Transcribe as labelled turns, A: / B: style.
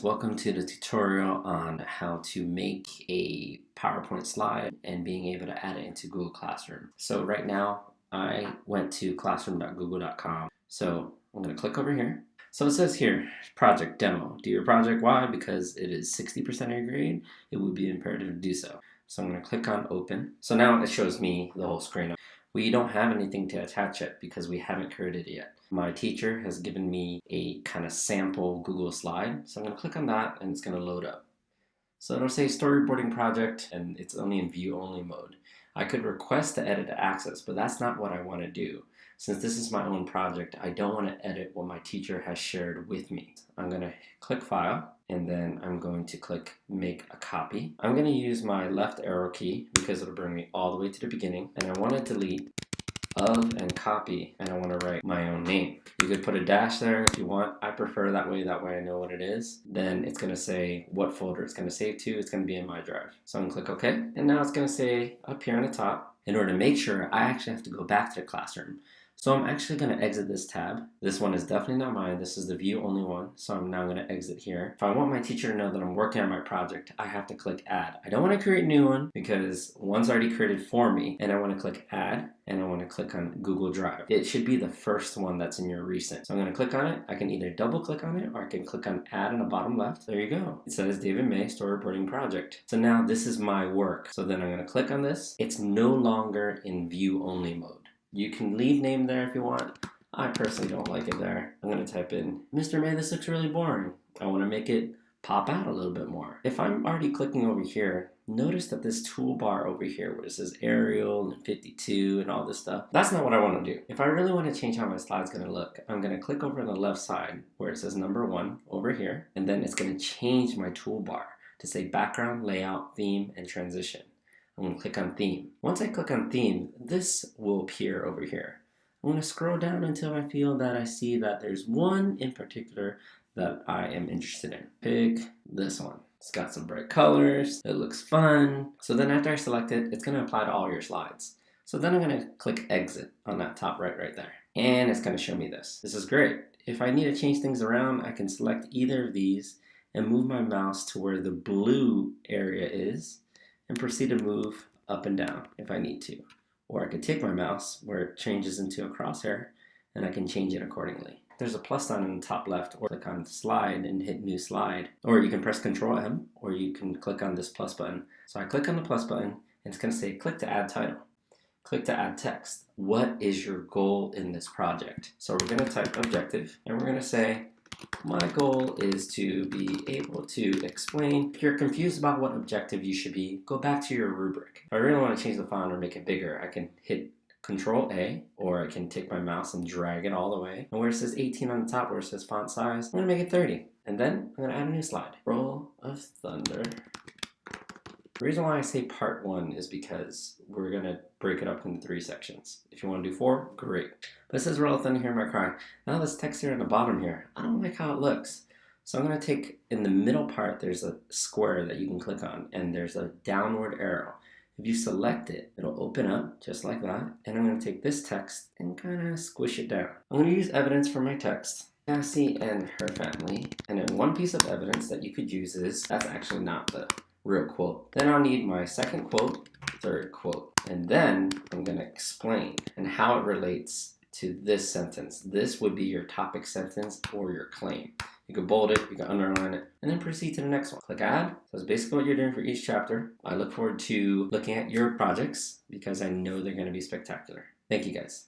A: Welcome to the tutorial on how to make a PowerPoint slide and being able to add it into Google Classroom. So right now I went to classroom.google.com. So I'm going to click over here. So it says here, project demo. Do your project. Why? Because it is 60% of your grade. It would be imperative to do so. So I'm going to click on open. So now it shows me the whole screen. We don't have anything to attach it because we haven't created it yet. My teacher has given me a kind of sample Google slide. So I'm going to click on that and it's going to load up. So it'll say storyboarding project and it's only in view only mode. I could request to edit to access, but that's not what I want to do. Since this is my own project, I don't want to edit what my teacher has shared with me. I'm going to click file and then I'm going to click make a copy. I'm going to use my left arrow key because it'll bring me all the way to the beginning, and I want to delete of and copy, and I want to write my own name. You could put a dash there if you want. I prefer that way I know what it is. Then it's going to say what folder it's going to save to. It's going to be in my drive. So I'm going to click OK, and now it's going to say up here on the top, in order to make sure, I actually have to go back to the classroom. So I'm actually going to exit this tab. This one is definitely not mine. This is the view only one. So I'm now going to exit here. If I want my teacher to know that I'm working on my project, I have to click add. I don't want to create a new one because one's already created for me, and I want to click add, and I want to click on Google Drive. It should be the first one that's in your recent. So I'm going to click on it. I can either double click on it or I can click on add in the bottom left. There you go. It says David May storyboarding project. So now this is my work. So then I'm going to click on this. It's no longer in view only mode. You can leave name there if you want. I personally don't like it there. I'm going to type in, Mr. May, this looks really boring. I want to make it pop out a little bit more. If I'm already clicking over here, notice that this toolbar over here where it says Arial and 52 and all this stuff, that's not what I want to do. If I really want to change how my slide's going to look, I'm going to click over on the left side where it says number 1 over here, and then it's going to change my toolbar to say background, layout, theme, and transition. I'm going to click on theme. Once I click on theme, this will appear over here. I'm going to scroll down until I feel that I see that there's one in particular that I am interested in. Pick this one. It's got some bright colors. It looks fun. So then after I select it, it's going to apply to all your slides. So then I'm going to click exit on that top right there. And it's going to show me this. This is great. If I need to change things around, I can select either of these and move my mouse to where the blue area is, and proceed to move up and down if I need to. Or I could take my mouse where it changes into a crosshair and I can change it accordingly. There's a plus sign in the top left, or click on slide and hit new slide. Or you can press Ctrl M, or you can click on this plus button. So I click on the plus button and it's going to say click to add title. Click to add text. What is your goal in this project? So we're going to type objective and we're going to say, my goal is to be able to explain. If you're confused about what objective you should be, go back to your rubric. If I really want to change the font or make it bigger, I can hit Control A, or I can take my mouse and drag it all the way. And where it says 18 on the top, where it says font size, I'm going to make it 30. And then I'm going to add a new slide. Roll of Thunder. The reason why I say part 1 is because we're going to break it up into 3 sections. If you want to do 4, great. But it says Roll of Thunder, hear my cry. Now this text here on the bottom here, I don't like how it looks. So I'm going to take, in the middle part, there's a square that you can click on, and there's a downward arrow. If you select it, it'll open up just like that. And I'm going to take this text and kind of squish it down. I'm going to use evidence for my text. Cassie and her family. And then one piece of evidence that you could use is, that's actually not the real quote. Then I'll need my second quote, third quote, and then I'm going to explain and how it relates to this sentence. This would be your topic sentence or your claim. You can bold it, you can underline it, and then proceed to the next one. Click add. So that's basically what you're doing for each chapter. I look forward to looking at your projects because I know they're going to be spectacular. Thank you guys.